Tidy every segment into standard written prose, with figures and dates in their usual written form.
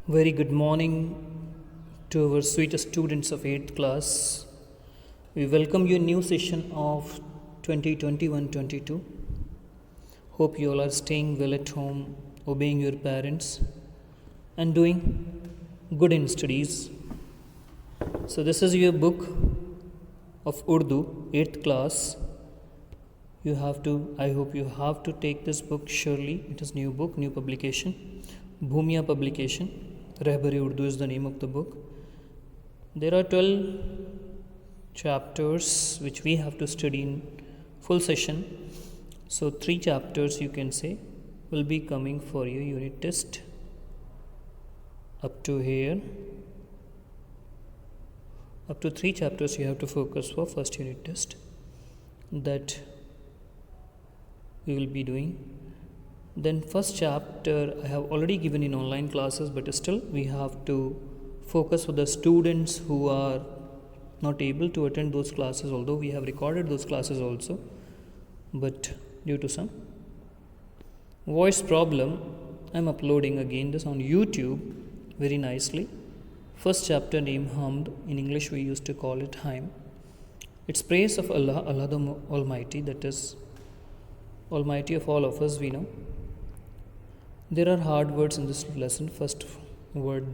Very good morning to our sweet students of 8th class. We welcome you new session of 2021-22. Hope you all are staying well at home, obeying your parents and doing good in studies. So this is your book of Urdu, 8th class. I hope you have to take this book surely. It is new book, new publication. Bhumia publication. Rehbar-e Urdu is the name of the book. There are 12 chapters which we have to study in full session. So 3 chapters you can say will be coming for your unit test up to here. Up to 3 chapters you have to focus for first unit test that we will be doing. Then first chapter I have already given in online classes, but still we have to focus for the students who are not able to attend those classes, although we have recorded those classes also, but due to some voice problem I am uploading again this on YouTube very nicely. First chapter name Hamd, in English we used to call it Hymn. It's praise of Allah, Allah the Almighty, that is Almighty of all of us we know. There are hard words in this lesson. First word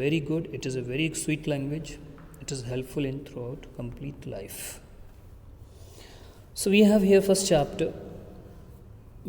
very good, it is a very sweet language, it is helpful in throughout complete life. So we have here first chapter.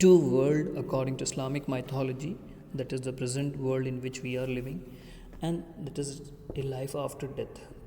2 worlds according to Islamic mythology, that is the present world in which we are living and that is a life after death.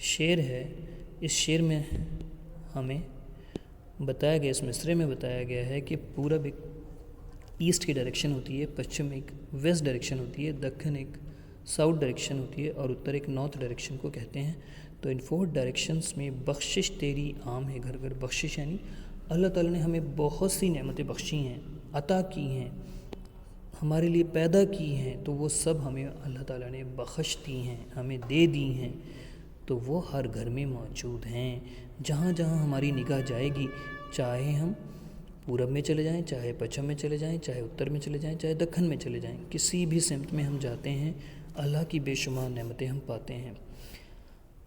شعر ہے، اس شعر میں ہمیں بتایا گیا، اس مصرعے میں بتایا گیا ہے کہ پورب ایک ایسٹ کی ڈائریکشن ہوتی ہے، پچھم ایک ویسٹ ڈائریکشن ہوتی ہے، دکن ایک ساؤتھ ڈائریکشن ہوتی ہے، اور اتر ایک نارتھ ڈائریکشن کو کہتے ہیں۔ تو ان 4 ڈائریکشنز میں بخشش تیری عام ہے گھر گھر۔ بخشش یعنی اللہ تعالیٰ نے ہمیں بہت سی نعمتیں بخشی ہیں، عطا کی ہیں، ہمارے لیے پیدا کی ہیں، تو وہ سب ہمیں اللہ تعالیٰ نے بخش دی ہیں، ہمیں دے دی ہیں، تو وہ ہر گھر میں موجود ہیں۔ جہاں جہاں ہماری نگاہ جائے گی، چاہے ہم پورب میں چلے جائیں، چاہے پچھم میں چلے جائیں، چاہے اتر میں چلے جائیں، چاہے دکن میں چلے جائیں، کسی بھی سمت میں ہم جاتے ہیں، اللہ کی بے شمار نعمتیں ہم پاتے ہیں۔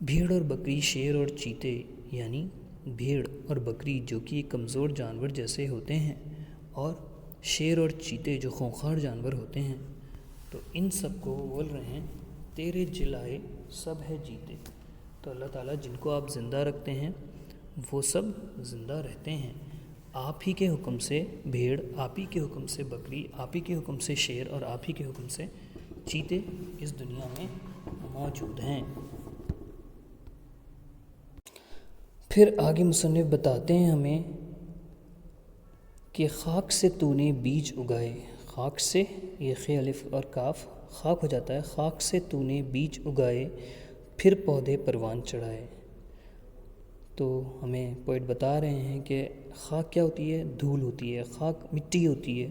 بھیڑ اور بکری، شیر اور چیتے، یعنی بھیڑ اور بکری جو کہ کمزور جانور جیسے ہوتے ہیں، اور شیر اور چیتے جو خونخوار جانور ہوتے ہیں، تو ان سب کو بول رہے ہیں تیرے جلائے سب ہے جیتے۔ تو اللہ تعالیٰ جن کو آپ زندہ رکھتے ہیں وہ سب زندہ رہتے ہیں۔ آپ ہی کے حکم سے بھیڑ، آپ ہی کے حکم سے بکری، آپ ہی کے حکم سے شیر، اور آپ ہی کے حکم سے چیتے اس دنیا میں موجود ہیں۔ پھر آگے مصنف بتاتے ہیں ہمیں کہ خاک سے تو نے بیج اگائے۔ خاک سے، یہ خ الف اور کاف خاک ہو جاتا ہے، خاک سے تو نے بیج اگائے، پھر پودے پروان چڑھائے۔ تو ہمیں پوئٹ بتا رہے ہیں کہ خاک کیا ہوتی ہے؟ دھول ہوتی ہے، خاک مٹی ہوتی ہے،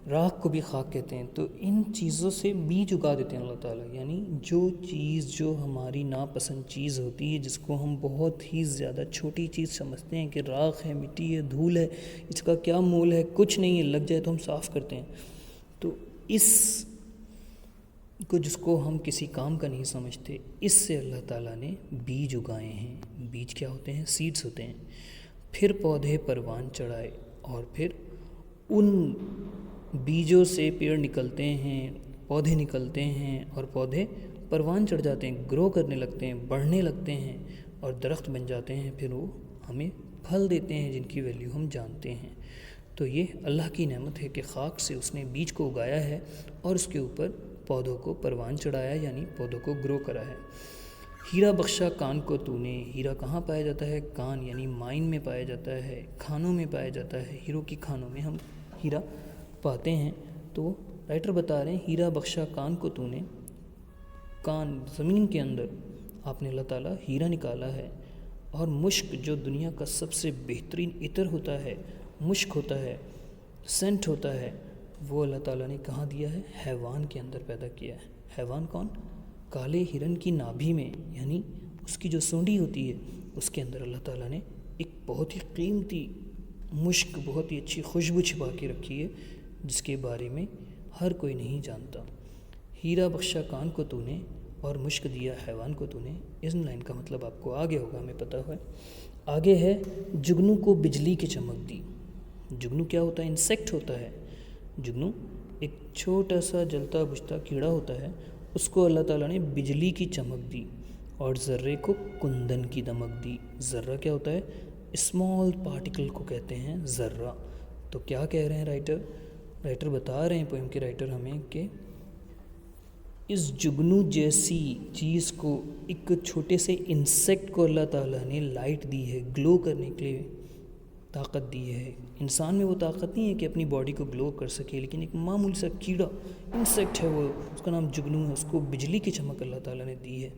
راکھ کو بھی خاک کہتے ہیں۔ تو ان چیزوں سے بیج اگا دیتے ہیں اللہ تعالیٰ، یعنی جو چیز جو ہماری ناپسند چیز ہوتی ہے، جس کو ہم بہت ہی زیادہ چھوٹی چیز سمجھتے ہیں کہ راکھ ہے، مٹی ہے، دھول ہے، اس کا کیا مول ہے، کچھ نہیں ہے، لگ جائے تو ہم صاف کرتے ہیں، تو اس کو جس کو ہم کسی کام کا نہیں سمجھتے، اس سے اللہ تعالیٰ نے بیج اگائے ہیں۔ بیج کیا ہوتے ہیں؟ سیڈز ہوتے ہیں۔ پھر پودے پروان چڑھائے، اور پھر ان بیجوں سے پیڑ نکلتے ہیں، پودے نکلتے ہیں، اور پودے پروان چڑھ جاتے ہیں، گرو کرنے لگتے ہیں، بڑھنے لگتے ہیں، اور درخت بن جاتے ہیں، پھر وہ ہمیں پھل دیتے ہیں جن کی ویلیو ہم جانتے ہیں۔ تو یہ اللہ کی نعمت ہے کہ خاک سے اس نے بیج کو اگایا ہے، اور اس کے اوپر پودوں کو پروان چڑھایا، یعنی پودوں کو گرو کرا ہے۔ ہیرا بخشا کان کو تو نے۔ ہیرا کہاں پایا جاتا ہے؟ کان یعنی مائن میں پایا جاتا ہے، کھانوں میں پایا جاتا ہے، ہیروں کی کھانوں میں ہم ہیرا پاتے ہیں۔ تو رائٹر بتا رہے ہیں ہیرا بخشا کان کو تو نے، کان زمین کے اندر آپ نے اللہ تعالیٰ ہیرا نکالا ہے، اور مشک جو دنیا کا سب سے بہترین عطر ہوتا ہے، مشک ہوتا ہے، سینٹ ہوتا ہے، وہ اللہ تعالیٰ نے کہاں دیا ہے؟ حیوان کے اندر پیدا کیا ہے۔ حیوان کون؟ کالے ہرن کی نابھی میں، یعنی اس کی جو سونڈی ہوتی ہے اس کے اندر اللہ تعالیٰ نے ایک بہت ہی قیمتی مشک، بہت ہی اچھی خوشبو چھپا کے رکھی ہے، جس کے بارے میں ہر کوئی نہیں جانتا۔ ہیرا بخشا کان کو تو نے، اور مشک دیا حیوان کو تو نے۔ اس لائن کا مطلب آپ کو آگے ہوگا، ہمیں پتہ ہے۔ آگے ہے جگنو کو بجلی کی چمک دی۔ جگنو کیا ہوتا ہے؟ انسیکٹ ہوتا ہے۔ جگنو ایک چھوٹا سا جلتا بجھتا کیڑا ہوتا ہے، اس کو اللہ تعالیٰ نے بجلی کی چمک دی، اور ذرے کو کندن کی دمک دی۔ ذرہ کیا ہوتا ہے؟ اسمال پارٹیکل کو کہتے ہیں ذرہ۔ تو کیا کہہ رہے ہیں رائٹر بتا رہے ہیں، پوئم کے رائٹر ہمیں، کہ اس جگنو جیسی چیز کو، ایک چھوٹے سے انسیکٹ کو اللہ تعالیٰ نے لائٹ دی ہے، گلو کرنے کے لیے طاقت دی ہے۔ انسان میں وہ طاقت نہیں ہے کہ اپنی باڈی کو گلو کر سکے، لیکن ایک معمولی سا کیڑا انسیکٹ ہے، وہ اس کا نام جگنو ہے، اس کو بجلی کی چمک اللہ تعالیٰ نے دی ہے،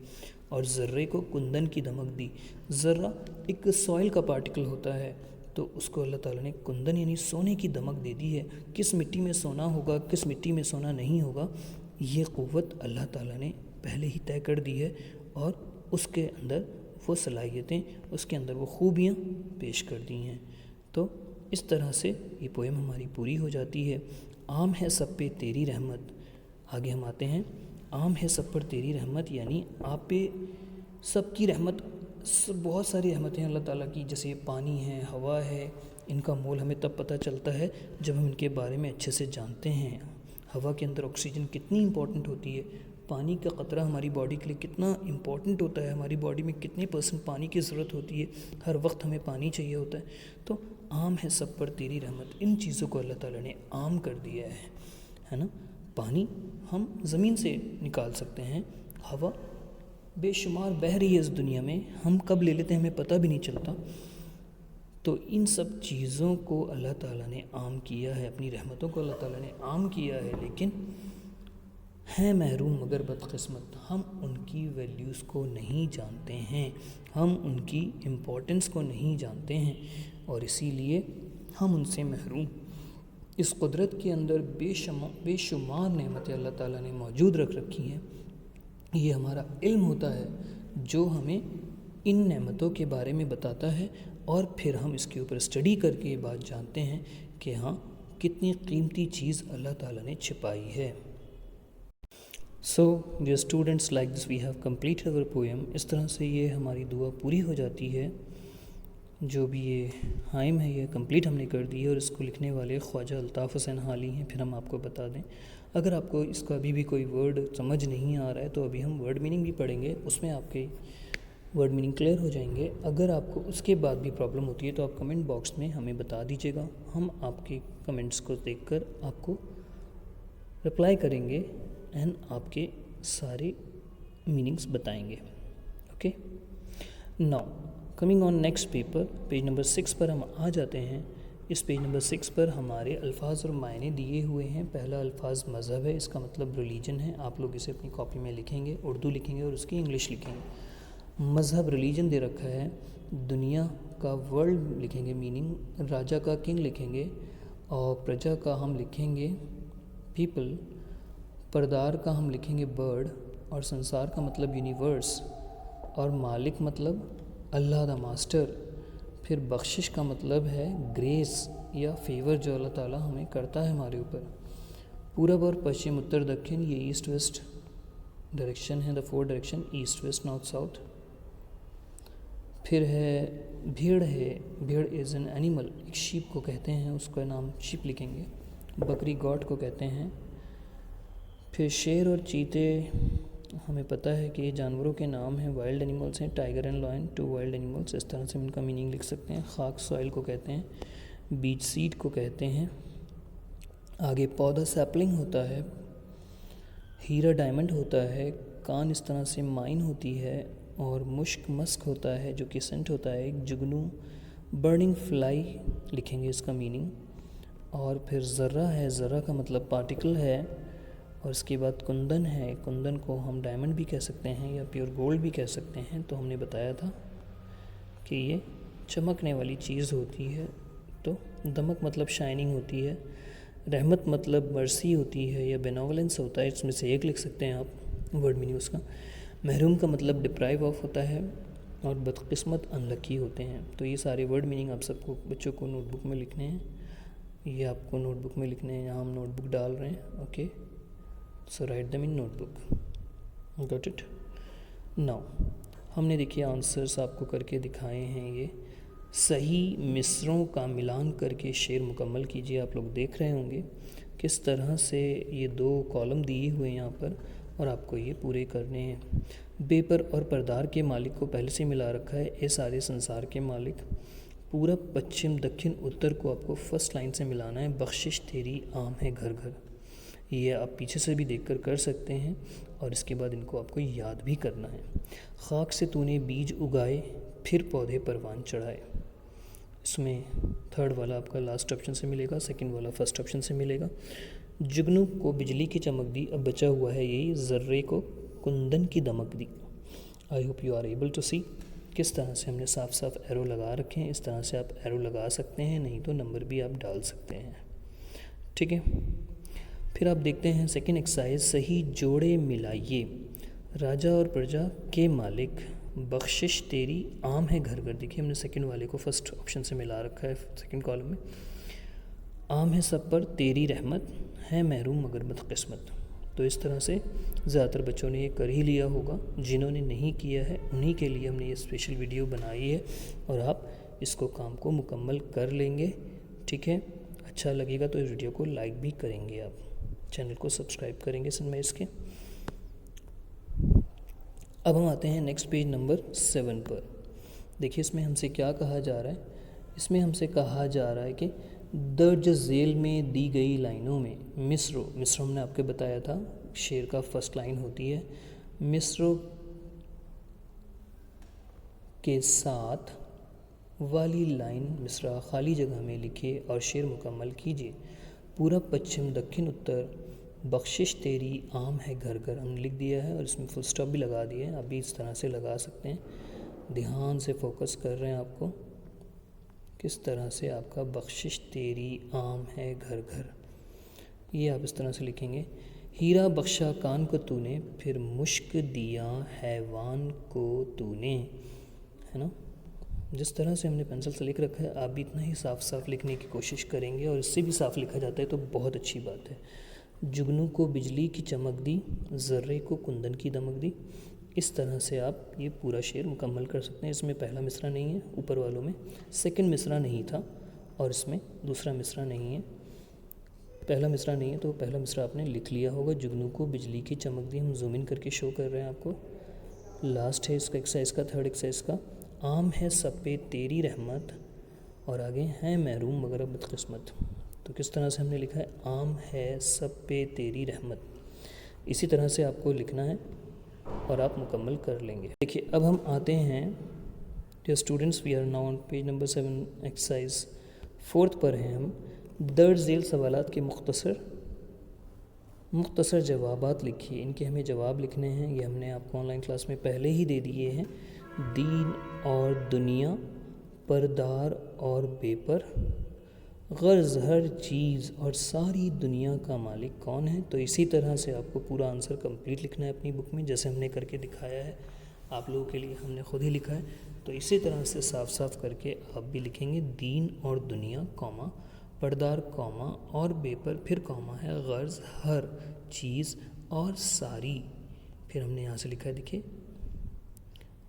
اور ذرے کو کندن کی دمک دی۔ ذرہ ایک سوائل کا پارٹیکل ہوتا ہے، تو اس کو اللہ تعالیٰ نے کندن یعنی سونے کی دمک دے دی ہے۔ کس مٹی میں سونا ہوگا، کس مٹی میں سونا نہیں ہوگا، یہ قوت اللہ تعالیٰ نے پہلے ہی طے کر دی ہے، اور اس کے اندر وہ صلاحیتیں، اس کے اندر وہ خوبیاں پیش کر دی ہیں۔ تو اس طرح سے یہ پوئم ہماری پوری ہو جاتی ہے۔ عام ہے سب پہ تیری رحمت۔ آگے ہم آتے ہیں، عام ہے سب پر تیری رحمت، یعنی آپ پہ سب کی رحمت، بہت ساری رحمتیں ہیں اللہ تعالیٰ کی، جیسے پانی ہے، ہوا ہے، ان کا مول ہمیں تب پتہ چلتا ہے جب ہم ان کے بارے میں اچھے سے جانتے ہیں۔ ہوا کے اندر آکسیجن کتنی امپورٹنٹ ہوتی ہے، پانی کا قطرہ ہماری باڈی کے لیے کتنا امپورٹنٹ ہوتا ہے، ہماری باڈی میں کتنے % پانی کی ضرورت ہوتی ہے، ہر وقت ہمیں پانی چاہیے ہوتا ہے۔ تو عام ہے سب پر تیری رحمت، ان چیزوں کو اللہ تعالیٰ نے عام کر دیا ہے نا۔ پانی ہم زمین سے نکال سکتے ہیں، ہوا بے شمار بہہ رہی ہے اس دنیا میں، ہم کب لے لیتے ہیں ہمیں پتہ بھی نہیں چلتا. تو ان سب چیزوں کو اللہ تعالیٰ نے عام کیا ہے، اپنی رحمتوں کو اللہ تعالیٰ نے عام کیا ہے، لیکن ہیں محروم مگر بدقسمت. ہم ان کی ویلیوز کو نہیں جانتے ہیں، ہم ان کی امپورٹنس کو نہیں جانتے ہیں، اور اسی لیے ہم ان سے محروم. اس قدرت کے اندر بے شمار نعمتیں اللہ تعالیٰ نے موجود رکھ رکھی ہیں. یہ ہمارا علم ہوتا ہے جو ہمیں ان نعمتوں کے بارے میں بتاتا ہے، اور پھر ہم اس کے اوپر اسٹڈی کر کے یہ بات جانتے ہیں کہ ہاں کتنی قیمتی چیز اللہ تعالیٰ نے چھپائی ہے. So dear students, like this we have complete our poem. اس طرح سے یہ ہماری دعا پوری ہو جاتی ہے. جو بھی یہ حائم ہے یہ کمپلیٹ ہم نے کر دی ہے، اور اس کو لکھنے والے خواجہ الطاف حسین حالی ہیں. پھر ہم آپ کو بتا دیں، اگر آپ کو اس کا ابھی بھی کوئی ورڈ سمجھ نہیں آ رہا ہے تو ابھی ہم ورڈ میننگ بھی پڑھیں گے، اس میں آپ کے ورڈ میننگ کلیئر ہو جائیں گے. اگر آپ کو اس کے بعد بھی پرابلم ہوتی ہے تو آپ کمنٹ باکس میں ہمیں بتا دیجیے گا، ہم آپ کے کمنٹس کو دیکھ کر آپ کو رپلائی کریں گے اینڈ آپ کے سارے میننگس بتائیں گے. Okay, now coming on next paper, page number 6 پر ہم آ جاتے ہیں. اس پیج نمبر 6 پر ہمارے الفاظ اور معنی دیے ہوئے ہیں. پہلا الفاظ مذہب ہے، اس کا مطلب ریلیجن ہے. آپ لوگ اسے اپنی کاپی میں لکھیں گے، اردو لکھیں گے اور اس کی انگلش لکھیں گے. مذہب ریلیجن دے رکھا ہے. دنیا کا ورلڈ لکھیں گے میننگ، راجا کا کنگ لکھیں گے، اور پرجا کا ہم لکھیں گے پیپل، پردار کا ہم لکھیں گے برڈ، اور سنسار کا مطلب یونیورس، اور مالک مطلب اللہ دا ماسٹر. پھر بخشش کا مطلب ہے گریس یا فیور جو اللہ تعالیٰ ہمیں کرتا ہے ہمارے اوپر. پورب اور پشچم، اتر دکن، یہ ایسٹ ویسٹ ڈائریکشن ہے، دا 4 direction east west north south. پھر ہے بھیڑ ہے، بھیڑ از این اینیمل، ایک شیپ کو کہتے ہیں، اس کا نام شیپ لکھیں گے. بکری گوٹ کو کہتے ہیں. پھر شیر اور چیتے ہمیں پتہ ہے کہ یہ جانوروں کے نام ہیں، وائلڈ اینیملس ہیں. Tiger and lion 2 wild animals, اس طرح سے ہم ان کا میننگ لکھ سکتے ہیں. خاک سوائل کو کہتے ہیں، بیج سیڈ کو کہتے ہیں. آگے پودا سیپلنگ ہوتا ہے، ہیرا ڈائمنڈ ہوتا ہے، کان اس طرح سے مائن ہوتی ہے، اور مشک مسک ہوتا ہے جو کہ سینٹ ہوتا ہے. ایک جگنو برننگ فلائی لکھیں گے اس کا میننگ. اور پھر ذرہ ہے، ذرہ کا مطلب پارٹیکل ہے. اور اس کے بعد کندن ہے، کندن کو ہم ڈائمنڈ بھی کہہ سکتے ہیں یا پیور گولڈ بھی کہہ سکتے ہیں. تو ہم نے بتایا تھا کہ یہ چمکنے والی چیز ہوتی ہے. تو دمک مطلب شائننگ ہوتی ہے. رحمت مطلب مرسی ہوتی ہے یا بینوولنس ہوتا ہے، اس میں سے ایک لکھ سکتے ہیں آپ ورڈ میننگ اس کا. محروم کا مطلب ڈپرائیو آف ہوتا ہے، اور بدقسمت انلکی ہوتے ہیں. تو یہ سارے ورڈ میننگ آپ سب کو بچوں کو نوٹ بک میں لکھنے ہیں. یہ آپ کو نوٹ بک میں لکھنے ہیں، یہاں ہم نوٹ بک ڈال رہے ہیں. Okay, so write them in notebook. Got it. Now ہم نے دیکھیے آنسرس آپ کو کر کے دکھائے ہیں. یہ صحیح مصروں کا ملان کر کے شعر مکمل کیجیے. آپ لوگ دیکھ رہے ہوں گے کس طرح سے یہ 2 کالم دیے ہوئے ہیں یہاں پر، اور آپ کو یہ پورے کرنے ہیں. بے پر اور پردار کے مالک کو پہلے سے ملا رکھا ہے، اے سارے سنسار کے مالک. پورب پچھم دکن اتر کو آپ کو فرسٹ لائن سے ملانا ہے. بخشش تیری عام ہے گھر گھر. یہ آپ پیچھے سے بھی دیکھ کر سکتے ہیں، اور اس کے بعد ان کو آپ کو یاد بھی کرنا ہے. خاک سے تو نے بیج اگائے، پھر پودے پروان چڑھائے. اس میں 3rd والا آپ کا لاسٹ آپشن سے ملے گا، 2nd والا فرسٹ آپشن سے ملے گا. جگنو کو بجلی کی چمک دی، اب بچا ہوا ہے یہی ذرے کو کندن کی دمک دی. I hope you are able to see کس طرح سے ہم نے صاف صاف ایرو لگا رکھے ہیں. اس طرح سے آپ ایرو لگا سکتے ہیں، نہیں تو نمبر بھی آپ ڈال سکتے ہیں. ٹھیک ہے، پھر آپ دیکھتے ہیں 2nd ایکسرسائز. صحیح جوڑے ملائیے. راجا اور پرجا کے مالک، بخشش تیری عام ہے گھر گھر. دیکھیے ہم نے 2nd والے کو فرسٹ آپشن سے ملا رکھا ہے 2nd کالم میں. عام ہے سب پر تیری رحمت، ہے محروم مگر بدقسمت. تو اس طرح سے زیادہ تر بچوں نے یہ کر ہی لیا ہوگا. جنہوں نے نہیں کیا ہے انہی کے لیے ہم نے یہ اسپیشل ویڈیو بنائی ہے، اور آپ اس کو کام کو مکمل کر لیں گے. ٹھیک ہے، اچھا لگے گا تو اس ویڈیو کو لائک بھی کریں گے، آپ چینل کو سبسکرائب کریں گے سن میتھس کے. اب ہم آتے ہیں نیکسٹ پیج نمبر 7 پر. دیکھیے اس میں ہم سے کیا کہا جا رہا ہے. اس میں ہم سے کہا جا رہا ہے کہ درج ذیل میں دی گئی لائنوں میں مصر ہم نے آپ کے بتایا تھا شعر کا فرسٹ لائن ہوتی ہے. مصروں کے ساتھ والی لائن مصرع خالی جگہ میں لکھے اور شعر مکمل کیجیے۔ پورب پچھم دکن اتر بخشش تیری عام ہے گھر گھر ہم نے لکھ دیا ہے، اور اس میں فل سٹاپ بھی لگا دیا ہے، آپ بھی اس طرح سے لگا سکتے ہیں۔ دھیان سے فوکس کر رہے ہیں آپ کو کس طرح سے آپ کا بخشش تیری عام ہے گھر گھر، یہ آپ اس طرح سے لکھیں گے۔ ہیرا بخشا کان کو تو نے، پھر مشک دیا حیوان کو تو نے، ہے نا۔ جس طرح سے ہم نے پینسل سے لکھ رکھا ہے آپ بھی اتنا ہی صاف صاف لکھنے کی کوشش کریں گے، اور اس سے بھی صاف لکھا جاتا ہے تو بہت اچھی بات ہے۔ جگنو کو بجلی کی چمک دی، ذرے کو کندن کی دمک دی، اس طرح سے آپ یہ پورا شعر مکمل کر سکتے ہیں۔ اس میں پہلا مصرع نہیں ہے، اوپر والوں میں سیکنڈ مصرع نہیں تھا، اور اس میں دوسرا مصرع نہیں ہے، پہلا مصرع نہیں ہے، تو پہلا مصرع آپ نے لکھ لیا ہوگا۔ جگنو کو بجلی کی چمک دی، ہم زوم ان کر کے شو کر رہے ہیں آپ کو۔ لاسٹ ہے اس کا ایکسرسائز کا، تھرڈ ایکسرسائز کا۔ عام ہے سب پہ تیری رحمت، اور آگے ہیں محروم مگر بدقسمت، تو کس طرح سے ہم نے لکھا ہے، عام ہے سب پہ تیری رحمت، اسی طرح سے آپ کو لکھنا ہے اور آپ مکمل کر لیں گے۔ دیکھیے اب ہم آتے ہیں dear students, we are now on page number 7 exercise 4 پر ہیں ہم۔ درج ذیل سوالات کے مختصر جوابات لکھیے، ان کے ہمیں جواب لکھنے ہیں، یہ ہم نے آپ کو آن لائن کلاس میں پہلے ہی دے دیے ہیں۔ دین اور دنیا، پردار اور بے پر، غرض ہر چیز اور ساری دنیا کا مالک کون ہے؟ تو اسی طرح سے آپ کو پورا آنسر کمپلیٹ لکھنا ہے اپنی بک میں، جیسے ہم نے کر کے دکھایا ہے آپ لوگوں کے لیے، ہم نے خود ہی لکھا ہے، تو اسی طرح سے صاف صاف کر کے آپ بھی لکھیں گے۔ دین اور دنیا کوما، پردار کوما اور بے پر، پھر کوما ہے، غرض ہر چیز اور ساری، پھر ہم نے یہاں سے لکھا ہے، دیکھیے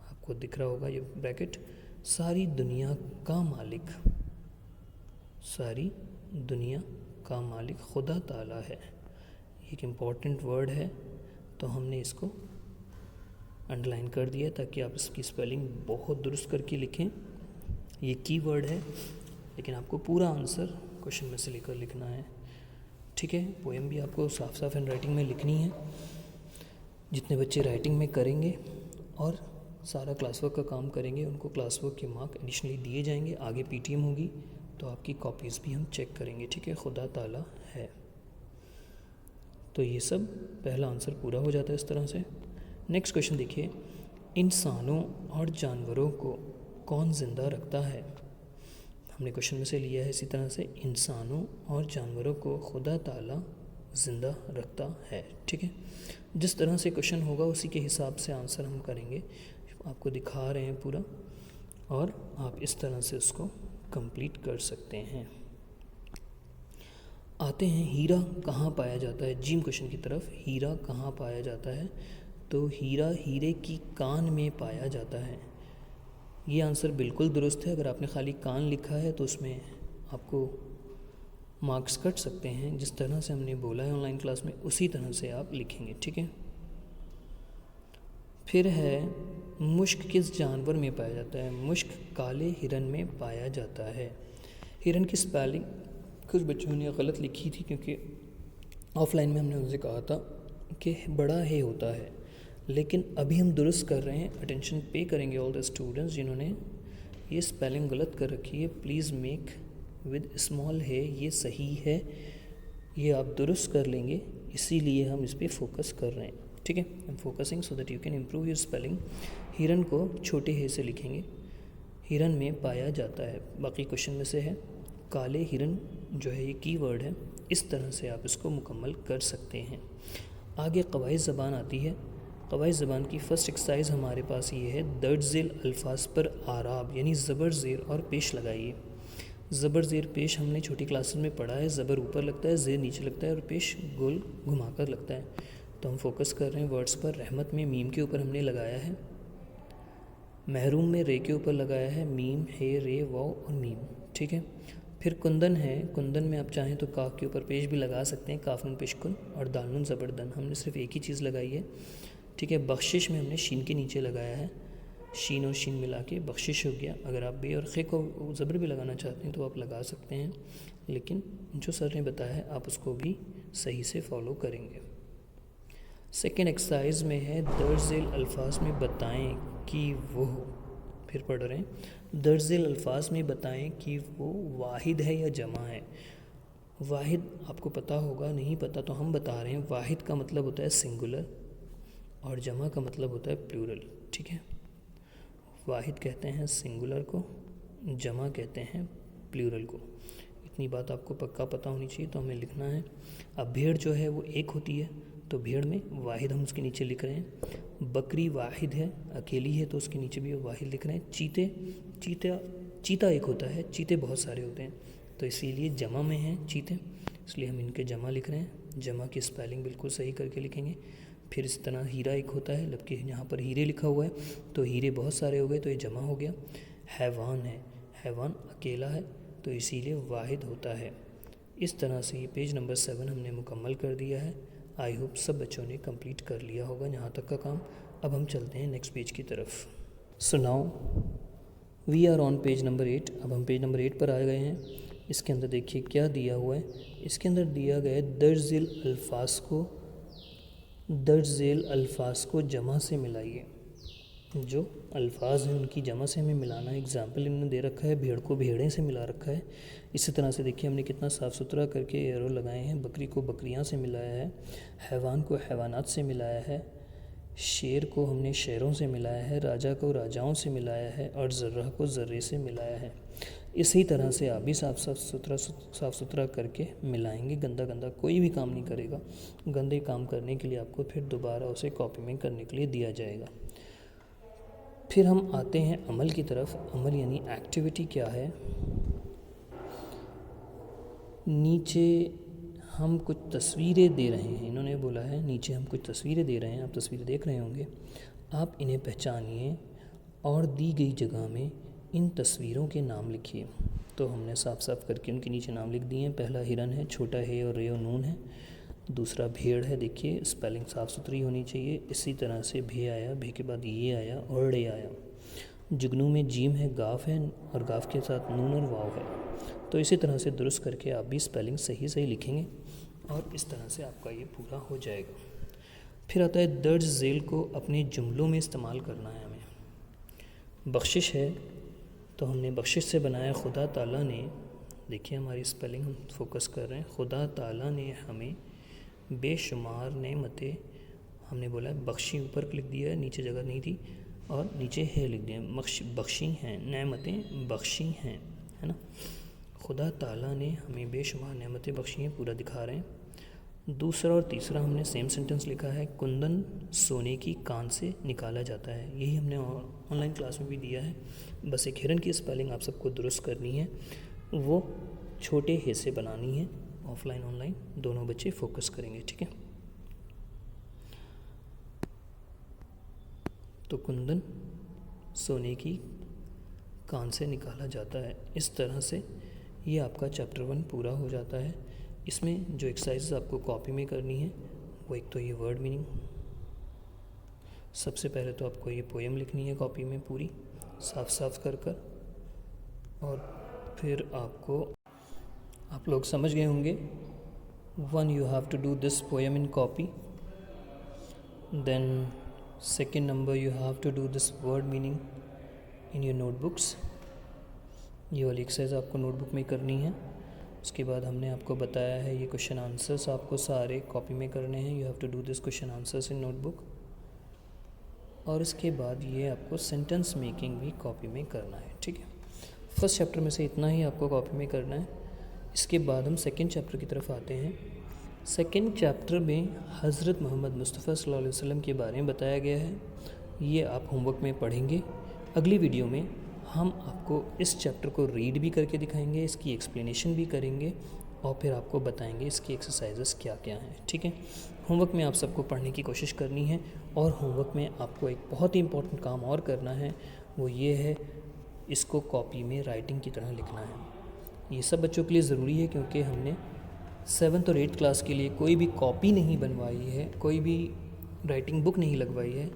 آپ کو دکھ رہا ہوگا یہ بریکٹ، ساری دنیا کا مالک، ساری دنیا کا مالک خدا تعالیٰ ہے۔ ایک امپورٹنٹ ورڈ ہے تو ہم نے اس کو انڈر لائن کر دیا تاکہ آپ اس کی اسپیلنگ بہت درست کر کے لکھیں۔ یہ کی ورڈ ہے، لیکن آپ کو پورا آنسر کوشچن میں سے لے کر لکھنا ہے، ٹھیک ہے۔ پویم بھی آپ کو صاف صاف ہینڈ رائٹنگ میں لکھنی ہے، جتنے بچے رائٹنگ میں کریں گے اور سارا کلاس ورک کا کام کریں گے ان کو کلاس ورک کے مارک ایڈیشنلی دیے جائیں گے۔ آگے پی ٹی ایم ہوگی تو آپ کی کاپیز بھی ہم چیک کریں گے، ٹھیک ہے۔ خدا تعالیٰ ہے، تو یہ سب پہلا آنسر پورا ہو جاتا ہے اس طرح سے۔ نیکسٹ کویشچن دیکھیے، انسانوں اور جانوروں کو کون زندہ رکھتا ہے؟ ہم نے کویشچن میں سے لیا ہے اسی طرح سے، انسانوں اور جانوروں کو خدا تعالیٰ زندہ رکھتا ہے، ٹھیک ہے۔ جس طرح سے کویشچن ہوگا اسی کے حساب سے آنسر ہم کریں گے، آپ کو دکھا رہے ہیں پورا، اور آپ اس طرح سے اس کو کمپلیٹ کر سکتے ہیں۔ آتے ہیں، ہیرا کہاں پایا جاتا ہے؟ جیم کویشچن کی طرف، ہیرا کہاں پایا جاتا ہے؟ تو ہیرا ہیرے کی کان میں پایا جاتا ہے، یہ آنسر بالکل درست ہے۔ اگر آپ نے خالی کان لکھا ہے تو اس میں آپ کو مارکس کٹ سکتے ہیں، جس طرح سے ہم نے بولا ہے آن لائن کلاس میں اسی طرح سے آپ لکھیں گے، ٹھیک ہے۔ پھر ہے، مشک کس جانور میں پایا جاتا ہے؟ مشک کالے ہرن میں پایا جاتا ہے۔ ہرن کی سپیلنگ کچھ بچوں نے غلط لکھی تھی، کیونکہ آف لائن میں ہم نے ان سے کہا تھا کہ بڑا ہے ہوتا ہے، لیکن ابھی ہم درست کر رہے ہیں۔ اٹینشن پے کریں گے آل دا اسٹوڈنٹس جنہوں نے یہ سپیلنگ غلط کر رکھی ہے، پلیز میک ود اسمال ہے، یہ صحیح ہے، یہ آپ درست کر لیں گے، اسی لیے ہم اس پہ فوکس کر رہے ہیں، ٹھیک ہے۔ I'm focusing so that you can improve your spelling۔ ہرن کو چھوٹے ہے سے لکھیں گے، ہرن میں پایا جاتا ہے، باقی کویشچن میں سے ہے۔ کالے ہرن جو ہے یہ کی ورڈ ہے، اس طرح سے آپ اس کو مکمل کر سکتے ہیں۔ آگے قواعد زبان آتی ہے۔ قواعد زبان کی فرسٹ ایکسرسائز ہمارے پاس یہ ہے، درج ذیل الفاظ پر اعراب یعنی زبر زیر اور پیش لگائیے۔ زبر زیر پیش ہم نے چھوٹی کلاسز میں پڑھا ہے، زبر اوپر لگتا ہے، زیر نیچے لگتا ہے، اور پیش گول گھما کر لگتا ہے، تو ہم فوکس کر رہے ہیں ورڈز پر۔ رحمت میں میم کے اوپر ہم نے لگایا ہے، محروم میں رے کے اوپر لگایا ہے، میم ہے، رے، واو اور میم، ٹھیک ہے۔ پھر کندن ہے، کندن میں آپ چاہیں تو کاف کے اوپر پیش بھی لگا سکتے ہیں، کاف نون پیش کن، اور دال نون زبر دن، ہم نے صرف ایک ہی چیز لگائی ہے، ٹھیک ہے۔ بخشش میں ہم نے شین کے نیچے لگایا ہے، شین اور شین ملا کے بخشش ہو گیا۔ اگر آپ بے اور خے کو زبر بھی لگانا چاہتے ہیں تو آپ لگا سکتے ہیں، لیکن جو سر نے بتایا ہے آپ اس کو بھی صحیح سے فالو کریں گے۔ سیکنڈ ایکسرسائز میں ہے، درج ذیل الفاظ میں بتائیں کہ وہ، پھر پڑھ رہے ہیں، درج ذیل الفاظ میں بتائیں کہ وہ واحد ہے یا جمع ہے۔ واحد آپ کو پتہ ہوگا، نہیں پتہ تو ہم بتا رہے ہیں، واحد کا مطلب ہوتا ہے سنگولر اور جمع کا مطلب ہوتا ہے پلورل، ٹھیک ہے۔ واحد کہتے ہیں سنگولر کو، جمع کہتے ہیں پلورل کو، اتنی بات آپ کو پکا پتہ ہونی چاہیے۔ تو ہمیں لکھنا ہے، اب بھیڑ جو ہے وہ ایک ہوتی ہے تو بھیڑ میں واحد ہم اس کے نیچے لکھ رہے ہیں، بکری واحد ہے، اکیلی ہے تو اس کے نیچے بھی واحد لکھ رہے ہیں۔ چیتا ایک ہوتا ہے، چیتے بہت سارے ہوتے ہیں تو اسی لیے جمع میں ہیں چیتے، اس لیے ہم ان کے جمع لکھ رہے ہیں، جمع کی اسپیلنگ بالکل صحیح کر کے لکھیں گے۔ پھر اس طرح ہیرا ایک ہوتا ہے، جبکہ یہاں پر ہیرے لکھا ہوا ہے تو ہیرے بہت سارے ہو گئے تو یہ جمع ہو گیا۔ حیوان ہے، حیوان اکیلا ہے تو اسی لیے واحد ہوتا ہے۔ اس طرح سے یہ پیج نمبر 7 ہم نے مکمل کر دیا ہے۔ آئی ہوپ سب بچوں نے کمپلیٹ کر لیا ہوگا یہاں تک کا کام۔ اب ہم چلتے ہیں نیکسٹ پیج کی طرف۔ So now we are on page number 8۔ اب ہم پیج نمبر 8 پر آ گئے ہیں۔ اس کے اندر دیکھیے کیا دیا ہوا ہے، اس کے اندر دیا گیا ہے درج ذیل الفاظ کو جمع سے ملائیے۔ جو الفاظ ہیں ان کی جمع سے ہمیں ملانا ہے۔ اگزامپل انہوں نے دے رکھا ہے، بھیڑ کو بھیڑیں سے ملا رکھا ہے۔ اسی طرح سے دیکھیے ہم نے کتنا صاف ستھرا کر کے ایرو لگائے ہیں، بکری کو بکریاں سے ملایا ہے، حیوان کو حیوانات سے ملایا ہے، شیر کو ہم نے شیروں سے ملایا ہے، راجا کو راجاؤں سے ملایا ہے، اور ذرہ کو ذرے سے ملایا ہے۔ اسی طرح سے آپ بھی صاف ستھرا کر کے ملائیں گے، گندا کوئی بھی کام نہیں کرے گا۔ گندے کام کرنے کے لیے آپ کو پھر دوبارہ اسے کاپی میں کرنے کے لیے دیا جائے گا۔ پھر ہم آتے ہیں عمل کی طرف۔ عمل یعنی ایکٹیویٹی کیا ہے؟ نیچے ہم کچھ تصویریں دے رہے ہیں، انہوں نے بولا ہے نیچے ہم کچھ تصویریں دے رہے ہیں، آپ تصویریں دیکھ رہے ہوں گے، آپ انہیں پہچانیے اور دی گئی جگہ میں ان تصویروں کے نام لکھیے۔ تو ہم نے صاف کر کے ان کے نیچے نام لکھ دیے ہیں۔ پہلا ہرن ہے، چھوٹا ہے اور رے و نون ہے۔ دوسرا بھیڑ ہے، دیکھیے اسپیلنگ صاف ستھری ہونی چاہیے۔ اسی طرح سے بھے آیا، بھے کے بعد یہ آیا اور ڑے آیا۔ جگنو میں جیم ہے، گاف ہے اور گاف کے ساتھ نون اور واو ہے۔ تو اسی طرح سے درست کر کے آپ بھی اسپیلنگ صحیح لکھیں گے اور اس طرح سے آپ کا یہ پورا ہو جائے گا۔ پھر آتا ہے درج ذیل کو اپنے جملوں میں استعمال کرنا ہے ہمیں۔ بخشش ہے تو ہم نے بخشش سے بنایا، خدا تعالیٰ نے، دیکھیے ہماری اسپیلنگ ہم فوکس کر رہے ہیں، خدا تعالیٰ نے ہمیں بے شمار نعمتیں، ہم نے بولا بخشی اوپر لکھ دیا ہے، نیچے جگہ نہیں تھی، اور نیچے ہے لکھ دیا، بخشی ہیں، نعمتیں بخشی ہیں، ہے نا۔ خدا تعالیٰ نے ہمیں بے شمار نعمتیں بخشی ہیں، پورا دکھا رہے ہیں۔ دوسرا اور تیسرا ہم نے سیم سینٹنس لکھا ہے، کندن سونے کی کان سے نکالا جاتا ہے، یہی ہم نے آن لائن کلاس میں بھی دیا ہے۔ بس ایک ہرن کی اسپیلنگ آپ سب کو درست کرنی ہے، وہ چھوٹے ہے سے بنانی ہے۔ آف لائن آن لائن دونوں بچے فوکس کریں گے، ٹھیک ہے۔ تو کندن سونے کی کان سے نکالا جاتا ہے۔ اس طرح سے یہ آپ کا چیپٹر 1 پورا ہو جاتا ہے۔ اس میں جو ایکسرسائزز آپ کو کاپی میں کرنی ہے وہ ایک تو یہ ورڈ میننگ، سب سے پہلے تو آپ کو یہ پویم لکھنی ہے کاپی میں پوری صاف کر اور پھر آپ لوگ سمجھ گئے ہوں گے۔ 1 you have to do this poem in copy, then second number you have to do this word meaning in your notebooks۔ یہ والی ایکسرسائز آپ کو نوٹ بک میں کرنی ہے۔ اس کے بعد ہم نے آپ کو بتایا ہے یہ کوشچن آنسرس آپ کو سارے کاپی میں کرنے ہیں، you have to do this question answers in notebook. اور اس کے بعد یہ آپ کو سینٹنس میکنگ بھی کاپی میں کرنا ہے، ٹھیک ہے۔ فرسٹ چیپٹر میں سے اتنا ہی آپ کو کاپی میں کرنا ہے۔ اس کے بعد ہم سیکنڈ چیپٹر کی طرف آتے ہیں۔ سیکنڈ چیپٹر میں حضرت محمد مصطفیٰ صلی اللہ علیہ وسلم کے بارے میں بتایا گیا ہے، یہ آپ ہوم ورک میں پڑھیں گے۔ اگلی ویڈیو میں ہم آپ کو اس چیپٹر کو ریڈ بھی کر کے دکھائیں گے، اس کی ایکسپلینیشن بھی کریں گے اور پھر آپ کو بتائیں گے اس کی ایکسرسائزز کیا ہیں، ٹھیک ہے۔ ہوم ورک میں آپ سب کو پڑھنے کی کوشش کرنی ہے، اور ہوم ورک میں آپ کو ایک بہت ہی امپورٹنٹ کام اور کرنا ہے، وہ یہ ہے اس کو کاپی میں رائٹنگ کی طرح لکھنا ہے۔ یہ سب بچوں کے لیے ضروری ہے کیونکہ ہم نے 7th اور 8th کلاس کے لیے کوئی بھی کاپی نہیں بنوائی ہے، کوئی بھی رائٹنگ بک نہیں لگوائی ہے۔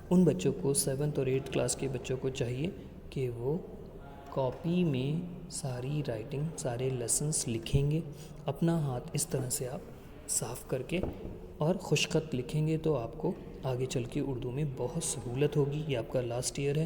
ان بچوں کو 7th اور 8th کلاس کے بچوں کو چاہیے کہ وہ کاپی میں ساری رائٹنگ، سارے لیسنس لکھیں گے۔ اپنا ہاتھ اس طرح سے آپ صاف کر کے اور خشک خط لکھیں گے تو آپ کو آگے چل کے اردو میں بہت سہولت ہوگی۔ یہ آپ کا لاسٹ ایئر ہے،